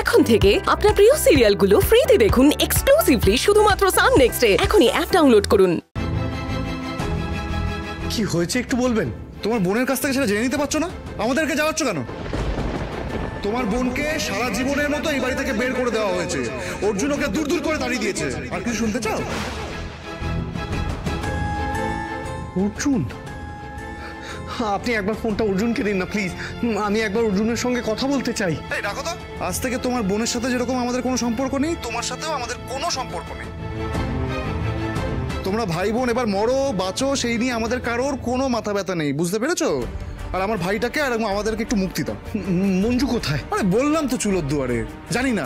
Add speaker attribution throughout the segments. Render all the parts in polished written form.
Speaker 1: এখন থেকে আপনার প্রিয় সিরিয়ালগুলো ফ্রিতে দেখুন এক্সক্লুসিভলি শুধুমাত্র সান নেক্সটে। এখনই অ্যাপ ডাউনলোড করুন।
Speaker 2: কি হয়েছে একটু বলবেন?
Speaker 3: তোমার বোনের কাছ থেকে সেটা জেনে নিতে পারছো না? আমাদেরকে যাওয়াচ্ছ কেন? তোমার বোনকে সারা জীবনের মতো এই বাড়ি থেকে বের করে দেওয়া হয়েছে। অর্জুন ওকে দূর দূর করে তাড়িয়ে দিয়েছে। আর কিছু শুনতে চাও?
Speaker 2: অর্জুন, আপনি একবার ফোনটা অর্জুনকে দিন না প্লিজ। আমি একবার অর্জুনের সঙ্গে কথা বলতে চাই।
Speaker 3: এই রাখো তো। আজ থেকে তোমার বোনের সাথে যেরকম আমাদের কোনো সম্পর্ক নেই, তোমার সাথেও আমাদের কোনো সম্পর্ক নেই। তোমরা ভাই বোন এবার মরো বাঁচো সেই নিয়ে আমাদের কারোর কোনো মাথা ব্যথা নেই, বুঝতে পেরেছো? আর আমার ভাইটাকে আর আমাদেরকে একটু মুক্তি দাও।
Speaker 2: মঞ্জু কোথায়?
Speaker 3: আরে বললাম তো চুলোর দুয়ারে। জানি না।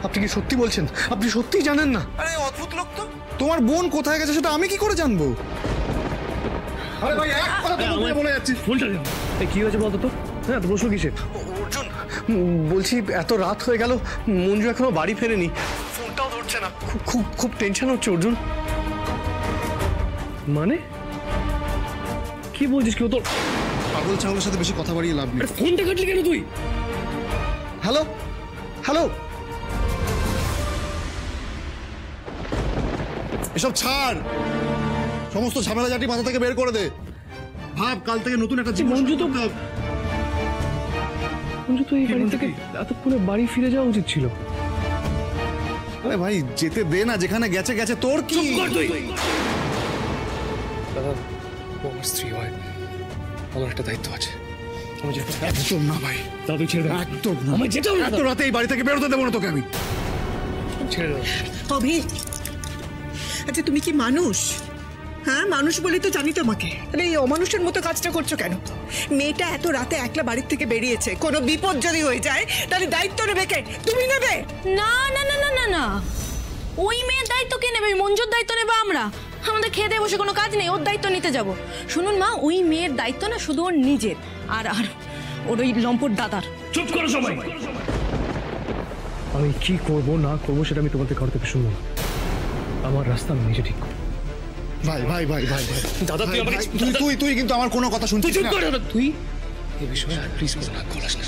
Speaker 2: আপনি কি সত্যি বলছেন? আপনি সত্যিই জানেন না?
Speaker 3: আরে অদ্ভুত লোক তো। তোমার বোন কোথায় গেছে সেটা আমি কি করে জানবো? আরে ভাই এক কথা তো বলে যাচ্ছি।
Speaker 2: ফোনটা দাও। এই কি হয়েছে বলতো তো? হ্যাঁ, তো প্রশ্ন কিসের? অর্জুন, বলছি এত রাত হয়ে গেল, মঞ্জু এখনো বাড়ি ফেরেনি, ফোনটাও ধরছে না। খুব খুব খুব টেনশন হচ্ছে অর্জুন। মানে কি বলছিস? কেউ তো
Speaker 3: পাগল ছাগলের সাথে বেশি কথা বাড়িয়ে লাভ নেই।
Speaker 2: ফোনটা কাটলি কেন তুই?
Speaker 3: হ্যালো হ্যালো, এসব ছাড়। সমস্ত ঝামেলা জাটি মাথা থেকে বের করে দে। ভাব কাল থেকে নতুন একটা জীবন।
Speaker 2: মঞ্জু তো এই বাড়ি থেকে এতক্ষণে বাড়ি ফিরে যাওয়া উচিত ছিল।
Speaker 3: আরে ভাই যেতে দে না, যেখানে গেছে গেছে, তোর কি?
Speaker 2: দাদা, ও আমার স্ত্রী হয়, আমার একটা দায়িত্ব আছে।
Speaker 3: একদম না ভাই,
Speaker 2: দাদু ছেড়ে দাও।
Speaker 3: একদম না।
Speaker 2: আমার যেতে হবে।
Speaker 3: এত রাতে এই বাড়ি থেকে বেরোতে দেবো না তোকে আমি।
Speaker 2: ছেড়ে দাও।
Speaker 4: অভি, আচ্ছা তুমি কি মানুষ? হ্যাঁ, মানুষ বলি তো জানি তোমাকে। তাহলে এই অমানুষের মতো কাজটা করছো কেন? মেয়েটা এত রাতে একলা বাড়ির থেকে বেরিয়েছে, কোনো বিপদ যদি হয়ে যায় তাহলে দায়িত্ব নেবে কে? তুমি নেবে?
Speaker 5: না না না না না না, ওই মেয়ের দায়িত্ব কে নেবে? মঞ্জুর দায়িত্ব নেবে আমরা। আমাদের খেয়ে দিয়ে বসে কোনো কাজ নেই, ওর দায়িত্ব নিতে যাব। শুনুন মা, ওই মেয়ের দায়িত্ব না শুধু ওর নিজের, আর আর ওর ওই লম্পট দাদার।
Speaker 2: চুপ করো সবাই। আমি কি করবো না করবো সেটা আমি তোমাদের ঘর থেকে শুনবো না। আমার রাস্তা আমি নিজে ঠিক করবো।
Speaker 3: ভাই ভাই ভাই ভাই ভাই
Speaker 2: দাদা, তুই আমাকে
Speaker 3: তুই তুই কিন্তু আমার কোনো কথা শুনছিস না।
Speaker 2: তুই এই বিষয়ে আর প্লিজ বল না, খোলাস না।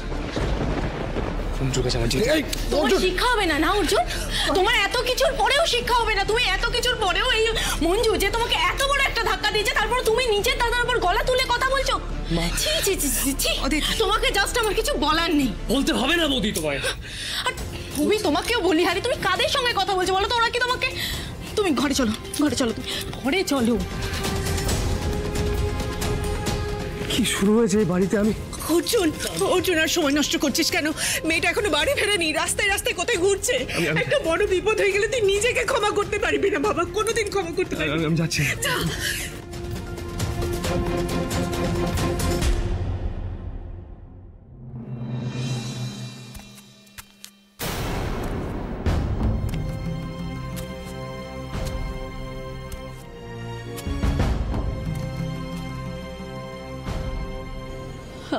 Speaker 2: মঞ্জু কাছে আমার যেতে।
Speaker 5: তোমার শিক্ষা হবে না না অর্জুন? তোমার এত কিছুর পরেও শিক্ষা হবে না? তুমি এত কিছুর পরেও এই মঞ্জু যে তোমাকে এত বড় একটা ধাক্কা দিয়েছে, তারপর তুমি নিজে তার উপর গলা তুলে কথা বলছো? ছি ছি ছি ছি, তোমাকে জাস্ট আমার কিছু বলার নেই।
Speaker 2: বলতে হবে না বৌদি তোমায়।
Speaker 5: আর তুমি তোমাকেও বলি, আরে তুমি কাদের সঙ্গে কথা বলছো বলো তো? ওরা কি তোমাকে? তুমি ঘরে চলো, ঘরে চলো, তুমি ঘরে চলো।
Speaker 2: কি শুরু হয়েছে এই বাড়িতে? আমি
Speaker 4: অর্জুন, অর্জুন আর সময় নষ্ট করছিস কেন? মেয়েটা এখনো বাড়ি ফেরেনি, রাস্তায় রাস্তায় কোথায় ঘুরছে। একটা বড় বিপদ হয়ে গেলে তুই নিজেকে ক্ষমা করতে পারবি না বাবা, কোনোদিন ক্ষমা করতে পারবি না।
Speaker 2: আমি যাচ্ছি।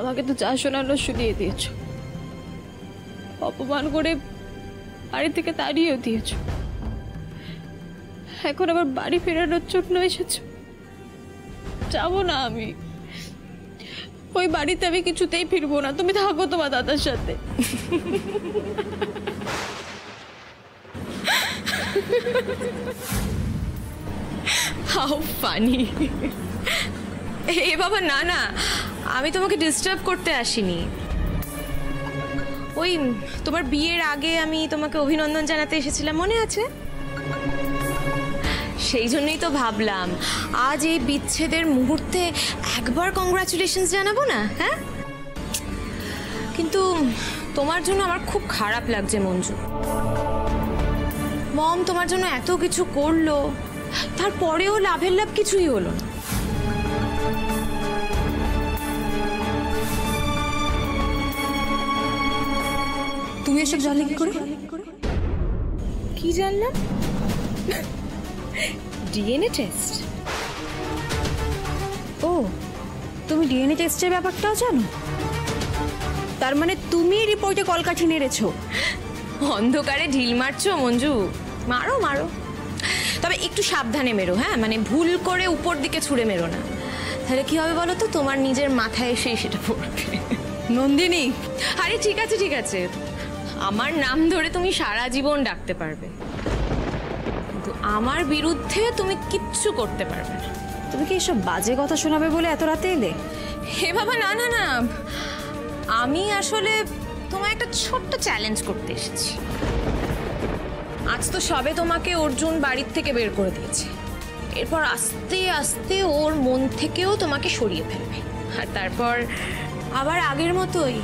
Speaker 5: আমাকে তো যা শোনানো শুনিয়ে দিয়েছ, অপমান করে বাড়ি থেকে তাড়িয়েও দিয়েছ, এখন আবার বাড়ি ফেরানোর জন্য এসেছ। যাবো না আমি, ওই বাড়িতে আমি কিছুতেই ফিরবো না। তুমি থাকো তোমার দাদার সাথে। How funny. এ বাবা, না না, আমি তোমাকে ডিস্টার্ব করতে আসিনি। ওই তোমার বিয়ের আগে আমি তোমাকে অভিনন্দন জানাতে এসেছিলাম, মনে আছে? সেই জন্যই তো ভাবলাম আজ এই বিচ্ছেদের মুহূর্তে একবার কংগ্রাচুলেশনস জানাবো না? হ্যাঁ, কিন্তু তোমার জন্য আমার খুব খারাপ লাগছে মঞ্জু। মম তোমার জন্য এত কিছু করলো, তারপরেও লাভের লাভ কিছুই হলো না। তুমি এসব জানলে কি করে? কি জানলাম? DNA test. ও, তুমি ডিএনএ টেস্টের ব্যাপারটাও জানো? তার মানে তুমি রিপোর্টে কলকাঠি নেড়েছো। অন্ধকারে ঢিল মারছো মঞ্জু? মারো মারো, তবে একটু সাবধানে মেরো। হ্যাঁ, মানে ভুল করে উপর দিকে ছুঁড়ে মেরো না, তাহলে কি হবে বলো তো? তোমার নিজের মাথায় এসে সেটা পড়বে। নন্দিনী, আরে ঠিক আছে ঠিক আছে, আমার নাম ধরে তুমি সারা জীবন ডাকতে পারবে, কিন্তু আমার বিরুদ্ধে তুমি কিচ্ছু করতে পারবে না। তুমি কি এসব বাজে কথা শোনাবে বলে এত রাতে এলে? হে বাবা, না না না, আমি আসলে তোমার একটা ছোট্ট চ্যালেঞ্জ করতে এসেছি। আজ তো সবে তোমাকে অর্জুন বাড়ির থেকে বের করে দিয়েছে, এরপর আস্তে আস্তে ওর মন থেকেও তোমাকে সরিয়ে ফেলবে, আর তারপর আবার আগের মতোই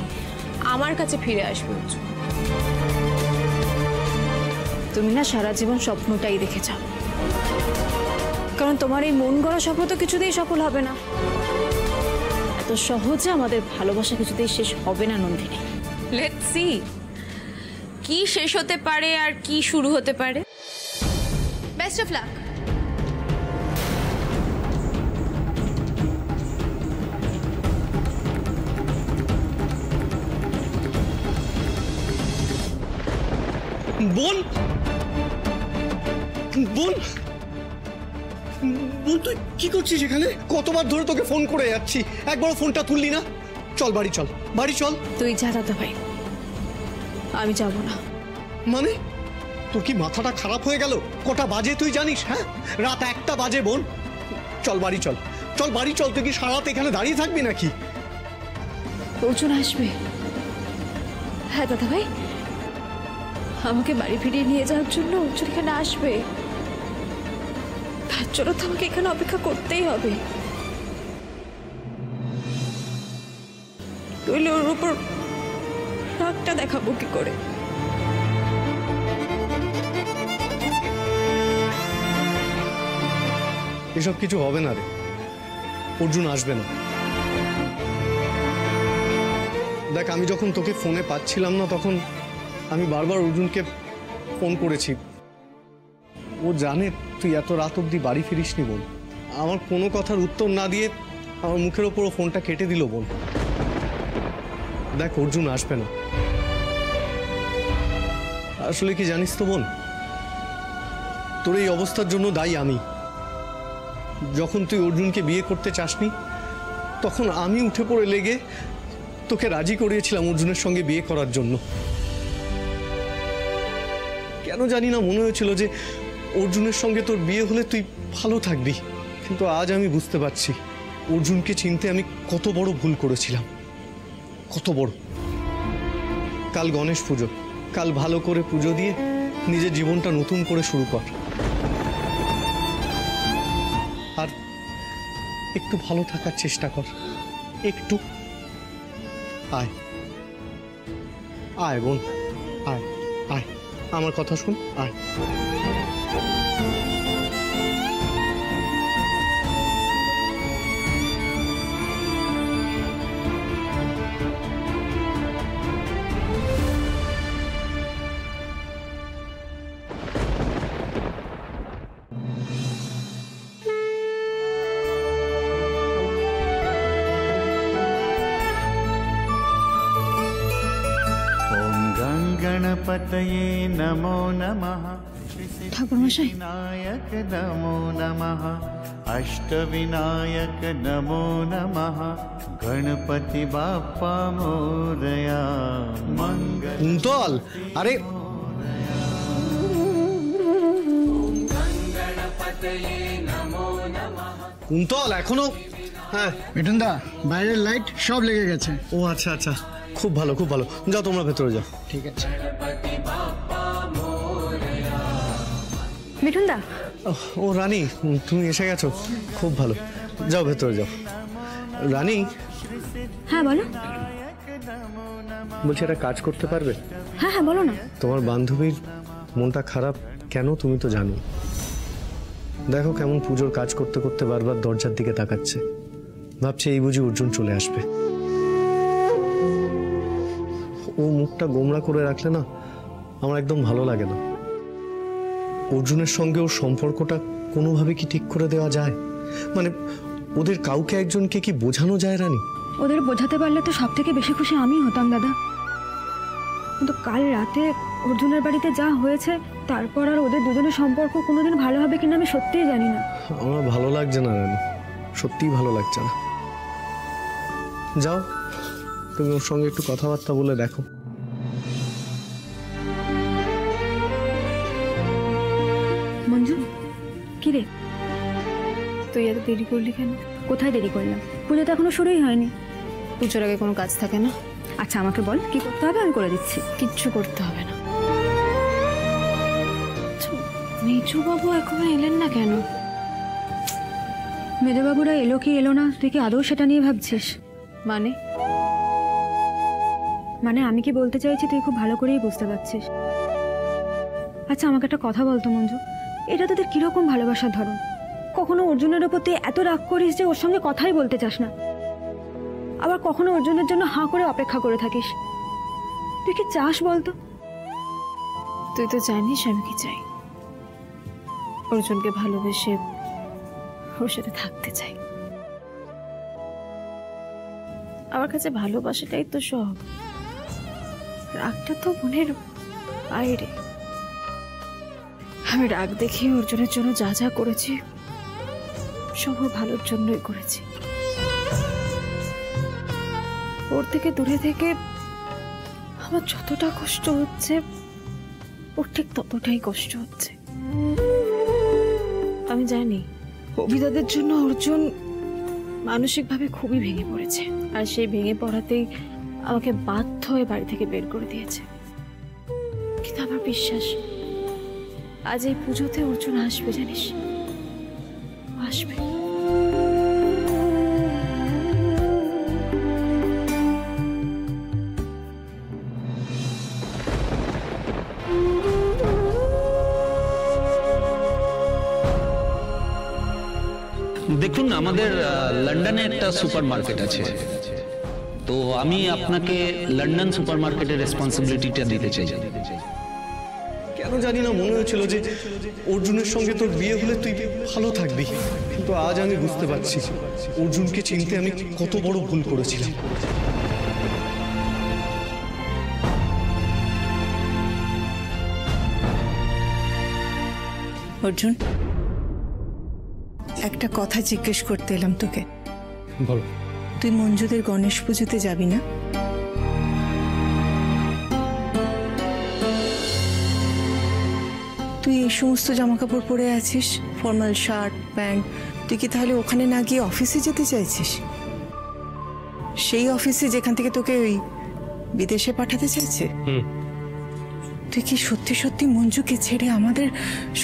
Speaker 5: আমার কাছে ফিরে আসবে অর্জুন। তুমি না সারা জীবন স্বপ্নটাই দেখে যাও, কারণ তোমার এই মন গড়া স্বপ্ন তো কিছুতেই সফল হবে না। এত সহজে আমাদের ভালোবাসা কিছুতেই শেষ হবে না নন্দিনী। লেটস সি কি শেষ হতে পারে আর কি শুরু হতে পারে। Best of luck.
Speaker 2: বোন, বোন, বোন, তুই কি করছিস এখানে? কতবার ধরে তোকে ফোন করে যাচ্ছি, একবার ফোনটা তুললি না। চল বাড়ি চল, বাড়ি চল।
Speaker 5: তুই যা দাদা ভাই, আমি যাব না।
Speaker 2: মানে তোর কি মাথাটা খারাপ হয়ে গেল? কটা বাজে তুই জানিস? হ্যাঁ, রাত 1টা বাজে বোন। চল বাড়ি চল, চল বাড়ি চল। তুই কি সারা রাত এখানে দাঁড়িয়ে থাকবি নাকি?
Speaker 5: অর্জুন আসবে? হ্যাঁ দাদা ভাই, আমাকে বাড়ি ফিরিয়ে নিয়ে যাওয়ার জন্য অর্জুন এখানে আসবে, তার জন্য তো আমাকে এখানে অপেক্ষা করতেই হবে। নইলে ওর উপর রাগটা দেখাবো কি করে?
Speaker 2: এসব কিছু হবে না রে, অর্জুন আসবে না। দেখ, আমি যখন তোকে ফোনে পাচ্ছিলাম না তখন আমি বারবার অর্জুনকে ফোন করেছি। ও জানে তুই এত রাত অবধি বাড়ি ফিরিসনি বোন। আমার কোনো কথার উত্তর না দিয়ে আমার মুখের ওপর ফোনটা কেটে দিল বোন। দেখ, অর্জুন আসবে না। আসলে কি জানিস তো বোন, তোর এই অবস্থার জন্য দায়ী আমি। যখন তুই অর্জুনকে বিয়ে করতে চাসনি তখন আমি উঠে পড়ে লেগে তোকে রাজি করিয়েছিলাম অর্জুনের সঙ্গে বিয়ে করার জন্য। কেন জানি না মনে হয়েছিল যে অর্জুনের সঙ্গে তোর বিয়ে হলে তুই ভালো থাকবি, কিন্তু আজ আমি বুঝতে পারছি অর্জুনকে চিনতে আমি কত বড় ভুল করেছিলাম, কত বড়। কাল গণেশ পুজো, কাল ভালো করে পুজো দিয়ে নিজের জীবনটা নতুন করে শুরু কর, আর একটু ভালো থাকার চেষ্টা কর। একটু আয়, আয় বোন, আয় আয়, আমার কথা শুন, আয়।
Speaker 6: गणपतये नमो नमः।
Speaker 5: ঠাকুরমশাই,
Speaker 6: विनायक नमो नमः। अष्टविनायक नमो नमः। गणपति बाप्पा मोरया। मंगल
Speaker 2: কুন্তল, আরে কুন্তল, এখনো? হ্যাঁ
Speaker 7: মিঠুনদা, বাইরের লাইট সব লেগে গেছে।
Speaker 2: ও আচ্ছা আচ্ছা, খুব ভালো খুব ভালো। যাও তোমরা ভেতরে যাও।
Speaker 7: ঠিক আছে।
Speaker 5: মিঠুনদা।
Speaker 2: ও রানী, তুমি এসে গেছো, খুব ভালো। যাও ভেতরে যাও। রানী,
Speaker 5: হ্যাঁ বলো।
Speaker 2: বলছি একটা কাজ করতে পারবে?
Speaker 5: হ্যাঁ হ্যাঁ বলো না।
Speaker 2: তোমার বান্ধবীর মনটা খারাপ কেন তুমি তো জানো। দেখো কেমন পুজোর কাজ করতে করতে বারবার দরজার দিকে তাকাচ্ছে, ভাবছে এই বুঝি অর্জুন চলে আসবে। ও মুখটা গোমড়া করে রাখলে না আমার একদম ভালো লাগে না। অর্জুনের সঙ্গে ওর সম্পর্কটা কোনোভাবে কি ঠিক করে দেওয়া যায়? মানে ওদের কাউকে একজনকে কি বোঝানো যায় রানী?
Speaker 8: ওদের বোঝাতে পারলে তো সব থেকে বেশি খুশি আমি হতাম দাদা, কিন্তু কাল রাতে অর্জুনের বাড়িতে যা হয়েছে তারপর আর ওদের দুজনের সম্পর্ক কোনোদিন ভালো হবে কিনা আমি সত্যিই জানি না।
Speaker 2: আমার ভালো লাগছে না রানী, সত্যিই ভালো লাগছে না। যাও তুমি ওর সঙ্গে একটু কথাবার্তা বলে দেখো।
Speaker 8: রে,
Speaker 5: তুই এত দেরি করলি কেন?
Speaker 8: কোথায় দেরি করলাম? পুজো তো এখনো শুরুই হয়নি।
Speaker 5: পুজোর আগে কোনো কাজ থাকে না?
Speaker 8: আচ্ছা আমাকে বল কি করতে হবে, আমি করে দিচ্ছি।
Speaker 5: কিচ্ছু করতে হবে না। মেজবাবু এখনো এলেন না কেন?
Speaker 8: মেজবাবুরা এলো কি এলো না, তুই কি আদৌ সেটা নিয়ে ভাবছিস? মানে আমি কি বলতে চাইছি তুই খুব ভালো করেই বুঝতে পারছিস। আচ্ছা আমাকে একটা কথা বলতো মঞ্জু, এটা তোদের কিরকম ভালোবাসার ধরন? কখনো অর্জুনের ওপর তুই এত রাগ করিস যে ওর সঙ্গে কথাই বলতে চাস না, আবার কখনো অর্জুনের জন্য হাঁ করে অপেক্ষা করে থাকিস। তুই কি চাস বলতো?
Speaker 5: তুই তো জানিস আমি কি চাই। অর্জুনকে ভালোবেসে ওর সাথে থাকতে চাই। আমার কাছে ভালোবাসাটাই তো সব, রাগটা তো মনের বাইরে। আমি রাগ দেখে অর্জুনের জন্য যা যা করেছি সব ওর ভালোর জন্যই করেছি। ওর থেকে দূরে থেকে আমার যতটা কষ্ট হচ্ছে ওর ঠিক ততটাই কষ্ট হচ্ছে। আমি জানি অভিদাদের জন্য অর্জুন মানসিকভাবে খুবই ভেঙে পড়েছে, আর সেই ভেঙে পড়াতেই আমাকে বাধ্য হয়ে বাড়ি থেকে বের করে দিয়েছে। কিন্তু আমার বিশ্বাস আজ এই পুজোতে অর্জুন আসবে, জানিস আসবে।
Speaker 9: দেখুন আমাদের লন্ডনে একটা সুপার মার্কেট আছে, তো আমি আপনাকে লন্ডন সুপার মার্কেটের রেসপন্সিবিলিটিটা দিতে চাই।
Speaker 2: কেন জানি না মনে হয়েছিল যে অর্জুনের সঙ্গে তোর বিয়ে হলে তুই ভালো থাকবি, কিন্তু আজ আমি বুঝতে পারছি অর্জুনকে চিনতে আমি কত বড় ভুল করেছিলাম।
Speaker 4: অর্জুন, একটা কথা জিজ্ঞেস করতে এলাম তোকে।
Speaker 2: বলো।
Speaker 4: তুই মঞ্জুদের গণেশ পুজোতে যাবি না? তুই এই সমস্ত জামা কাপড় পরে আছিস, ফর্মাল শার্ট প্যান্ট, তুই কি তাহলে ওখানে না গিয়ে অফিসে যেতে চাইছিস? সেই অফিসে যেখান থেকে তোকে ওই বিদেশে পাঠাতে চাইছে? তুই কি সত্যি সত্যি মঞ্জুকে ছেড়ে আমাদের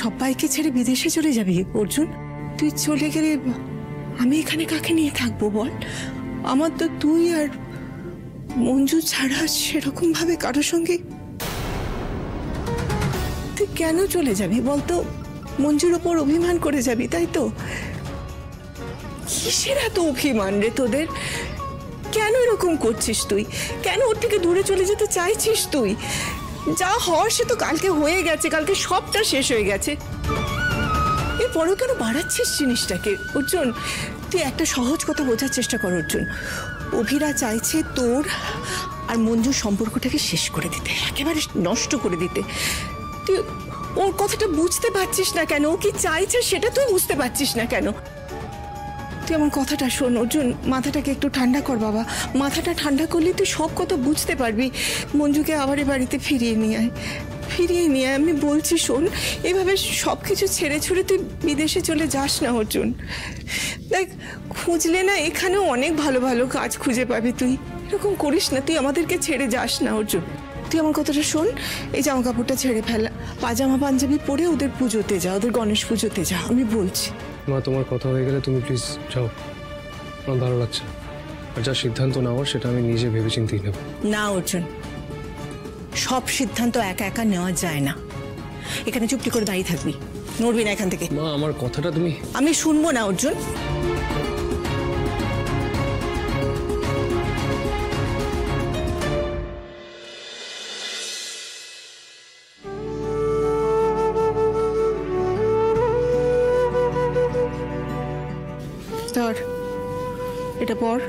Speaker 4: সবাইকে ছেড়ে বিদেশে চলে যাবি অর্জুন? তুই চলে গেলে আমি এখানে কাকে নিয়ে থাকবো বল? আমার তো তুই আর মঞ্জু ছাড়া সেরকম ভাবে কারোর সঙ্গে। তুই কেন চলে যাবি বলতো? মঞ্জুর ওপর অভিমান করে যাবি, তাই তো? কিসের এত অভিমান রে তোদের? কেন এরকম করছিস তুই? কেন ওর থেকে দূরে চলে যেতে চাইছিস তুই? যা হওয়ার সে তো কালকে হয়ে গেছে, কালকে সবটা শেষ হয়ে গেছে। এরপরেও কেন বাড়াচ্ছিস জিনিসটাকে অর্জুন? তুই একটা সহজ কথা বোঝার চেষ্টা কর অর্জুন। অভিরা চাইছে তোর আর মঞ্জুর সম্পর্কটাকে শেষ করে দিতে, একেবারে নষ্ট করে দিতে। তুই ওর কথাটা বুঝতে পারছিস না কেন? ও কি চাইছে সেটা তুই বুঝতে পারছিস না কেন? তুই আমার কথাটা শোন অর্জুন, মাথাটাকে একটু ঠান্ডা কর বাবা। মাথাটা ঠান্ডা করলে তুই সব কথা বুঝতে পারবি। মঞ্জুকে আবার এ বাড়িতে ফিরিয়ে নিয়ে আয়, ফিরিয়ে নিয়ে আয়। আমি বলছি শোন, এভাবে সব কিছু ছেড়ে ছুড়ে তুই বিদেশে চলে যাস না অর্জুন। দেখ, খুঁজলে না এখানেও অনেক ভালো ভালো কাজ খুঁজে পাবি তুই। এরকম করিস না, তুই আমাদেরকে ছেড়ে যাস না অর্জুন। তুই আমার কথাটা শোন, এই জামা কাপড়টা ছেড়ে ফেলা, পাজামা পাঞ্জাবি পরে ওদের পুজোতে যা, ওদের গণেশ পুজোতে যা। আমি বলছি
Speaker 2: মা, তোমার কথা হয়ে গেলে তুমি প্লিজ যাও, আমার ভালো লাগছে। আর যা সিদ্ধান্ত নেওয়ার সেটা আমি নিজে ভেবেচিন্তেই নেব।
Speaker 4: না অর্জুন, সব সিদ্ধান্ত একা একা নেওয়া যায় না। এখানে চুপটি করে দাঁড়িয়ে থাকবি, নড়বি না এখান থেকে।
Speaker 2: মা, আমার কথাটা তুমি।
Speaker 4: আমি শুনবো না অর্জুন। এটা পর,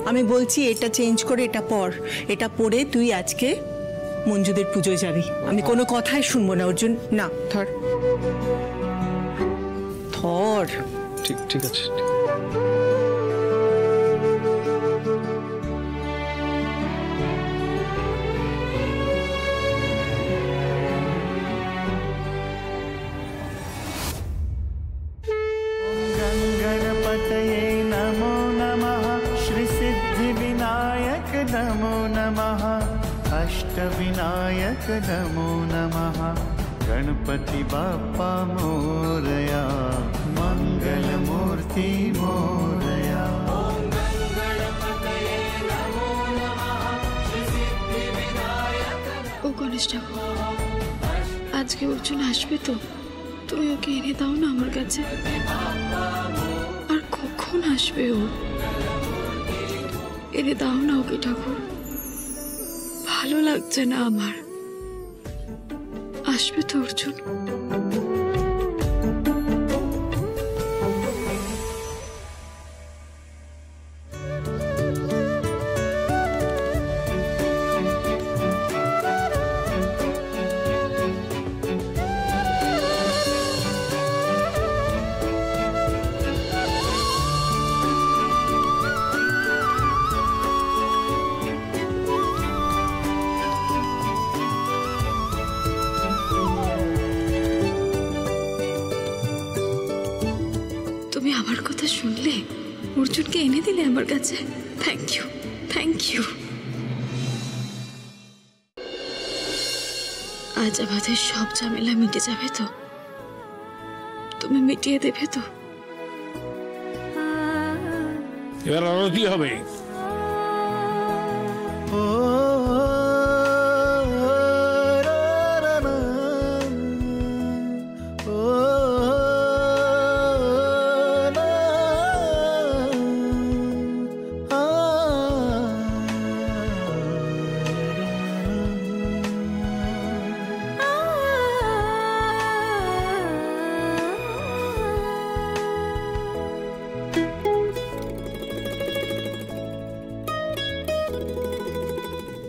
Speaker 4: আমি বলছি এটা চেঞ্জ করে এটা পর। এটা পরে তুই আজকে মঞ্জুদের পুজোয় যাবি। আমি কোনো কথাই শুনবো না অর্জুন। না, ধর ধর।
Speaker 2: ঠিক আছে।
Speaker 6: अष्टविनायक नमो नमः गणपति बाप्पा मोरया मंगलमूर्ति मोरया
Speaker 10: ও গণেশ ঠাকুর, আজকে অর্জুন আসবে তো? তুমি ওকে এনে দাও না আমার কাছে। আর কখন আসবে ও? এনে দাও না ওকে ঠাকুর, ভালো লাগছে না আমার। আসবে তো অর্জুন? তুমি আমার কথা শুনলে, অর্জুনকে এনে দিলে আমার কাছে। Thank you, thank you. আজ আমাদের সব ঝামেলা মিটে যাবে তো? তুমি মিটিয়ে দেবে তো?
Speaker 11: এবার আরতি হবে।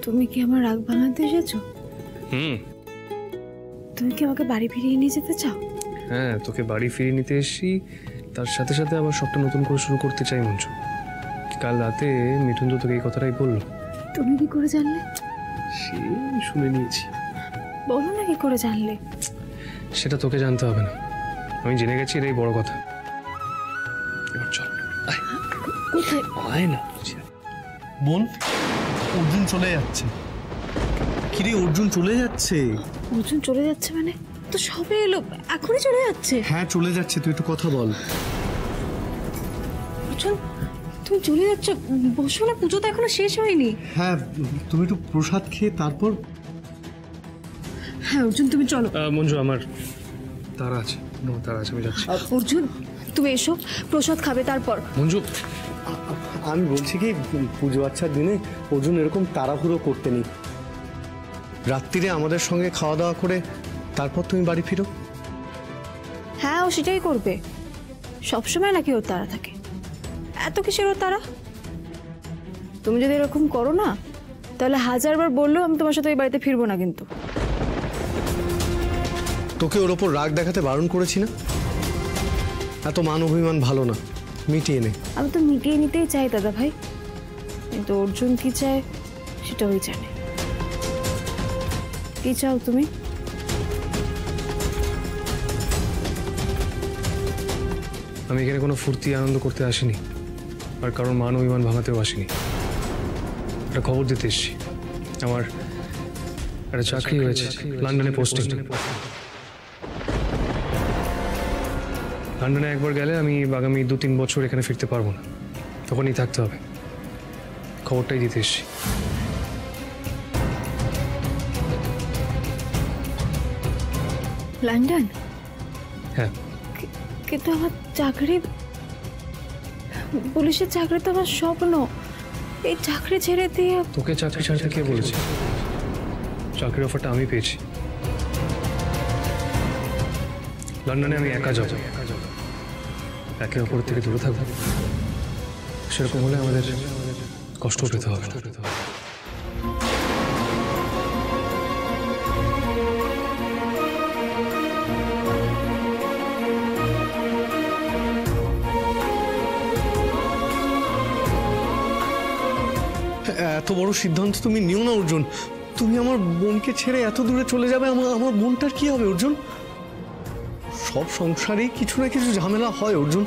Speaker 10: তুমি কি আমার রাগ ভাঙাতে এসেছো? তুমি কি আমাকে বাড়ি ফিরিয়ে নিয়ে যেতে চাও?
Speaker 2: হ্যাঁ, তোকে বাড়ি ফিরিয়ে নিতে এসেছি, তার সাথে সাথে আবার সবটা নতুন করে শুরু করতে চাই মঞ্জু। কাল রাতে মিঠুন তো তোকে এই কথাটাই বললো।
Speaker 10: তুমি কি করে জানলে?
Speaker 2: সে শুনে নিয়েছি।
Speaker 10: বলো না কি করে জানলে?
Speaker 2: সেটা তোকে জানতে হবে না, আমি জেনে গেছি, এটাই বড় কথা। এবার চল,
Speaker 10: কোথায়?
Speaker 2: আয় না বোন, অর্জুন চলে যাচ্ছে। কিরে, অর্জুন চলে যাচ্ছে?
Speaker 10: অর্জুন চলে যাচ্ছে মানে? তো সবে এলো, এখনই চলে যাচ্ছে?
Speaker 2: হ্যাঁ চলে যাচ্ছে, তুই একটু কথা বল।
Speaker 10: অর্জুন তুমি চলে যাচ্ছ? বসো না, পুজো তো এখনো শেষ হয়নি।
Speaker 2: হ্যাঁ, তুমি একটু প্রসাদ খেয়ে তারপর।
Speaker 10: হ্যাঁ অর্জুন তুমি চলো।
Speaker 2: মঞ্জু, আমার তারা আছে, তারা আছে, আমি যাচ্ছি।
Speaker 10: অর্জুন তুমি এসো, প্রসাদ খাবে তারপর।
Speaker 2: মঞ্জু, আমি বলছি কি, পুজো আচ্ছার দিনে অর্জুন এরকম তাড়াহুড়ো করতে নেই। রাত্রিরে আমাদের সঙ্গে খাওয়া দাওয়া করে তারপর তুমি বাড়ি ফিরো।
Speaker 10: হ্যাঁ ও সেটাই করবে, সবসময় নাকি ওর তাড়া থাকে। এত কিসের ওর তাড়া? তুমি যদি এরকম করো না, তাহলে 1000বার বললেও আমি তোমার সাথে ওই বাড়িতে ফিরবো না। কিন্তু
Speaker 2: তোকে ওর ওপর রাগ দেখাতে বারণ করেছি না? এত মান অভিমান ভালো না, মিটিয়ে নে।
Speaker 10: আমি তো মিটিয়ে নিতেই চাই দাদা ভাই, কিন্তু অর্জুন কি চায় সেটা ওই জানে। কি চাও তুমি?
Speaker 2: আমি এখানে কোনো ফুর্তি আনন্দ করতে আসিনি, আর কারণ মান অভিমান ভাঙাতেও আসিনি। একটা খবর দিতে এসেছি, আমার একটা চাকরি হয়েছে, লন্ডনে পোস্টিং। লন্ডনে একবার গেলে আমি আগামী 2-3 বছর এখানে ফিরতে পারবো না, তখনই থাকতে হবে। খবরটাই দিতে এসেছি।
Speaker 10: লন্ডন?
Speaker 2: হ্যাঁ।
Speaker 10: কিন্তু আমার চাকরি, পুলিশের চাকরি তো আমার স্বপ্ন। এই চাকরি ছেড়ে দিয়ে।
Speaker 2: তোকে চাকরি ছাড়তে কে বলেছে? চাকরির অফারটা আমি পেয়েছি। লন্ডনে আমি একা যাব, একে অপর থেকে দূরে থাকবো। সেরকম হলে আমাদের কষ্ট পেতে হবে না। এত বড় সিদ্ধান্ত তুমি নিও না অর্জুন। তুমি আমার বোনকে ছেড়ে এত দূরে চলে যাবে, আমার বোনটার কি হবে অর্জুন? সব সংসারেই কিছু না কিছু ঝামেলা হয় অর্জুন,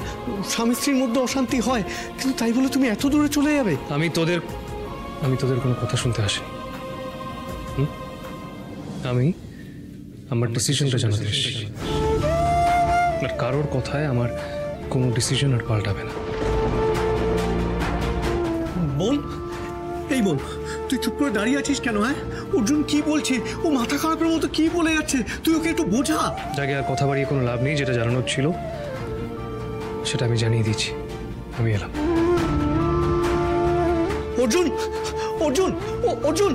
Speaker 2: স্বামী স্ত্রীর মধ্যে অশান্তি হয়, কিন্তু তাই বলে তুমি এত দূরে চলে যাবে? আমি তোদের কোনো কথা শুনতে আসিনি। আমি আমার ডিসিশনটা জানাতে এসেছি। আর কারোর কথায় আমার কোনো ডিসিশন আর পাল্টাবে না।
Speaker 12: বল, এই বল, তুই চুপ করে দাঁড়িয়ে আছিস কেন? হ্যাঁ, অর্জুন কি বলছে? ও মাথা খারাপের মতো কি বলে যাচ্ছে, তুই ওকে একটু বোঝা।
Speaker 2: যাকে আর কথা বাড়িয়ে কোনো লাভ নেই, যেটা জানানোর ছিল সেটা আমি জানিয়ে দিচ্ছি। আমি এলাম।
Speaker 12: অর্জুন, অর্জুন, অর্জুন,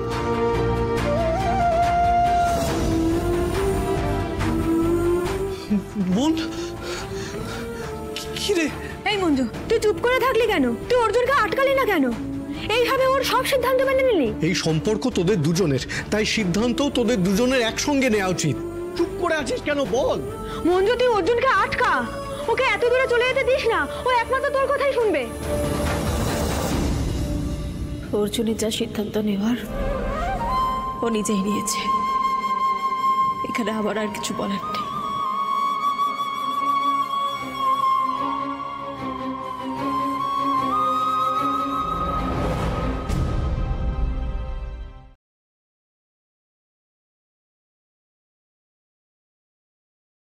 Speaker 12: বোন, কি রে?
Speaker 8: এই মঞ্জু, তুই চুপ করে থাকলি কেন? তুই অর্জুনকে আটকালি না কেন? এইভাবে ওর সব সিদ্ধান্ত মেনে নিলি?
Speaker 2: এই সম্পর্ক তোদের দুজনের, তাই সিদ্ধান্ত তোদের দুজনের একসঙ্গে নেওয়া উচিত।
Speaker 12: চুপ করে আছিস কেন বল।
Speaker 8: মঞ্জু, তুই অর্জুনকে আটকা, ওকে এত দূরে চলে যেতে দিস না। ও একমাত্র তোর কথাই শুনবে।
Speaker 10: অর্জুনের যা সিদ্ধান্ত নেওয়ার ও নিজেই নিয়েছে, এখানে আবার আর কিছু বলার নেই।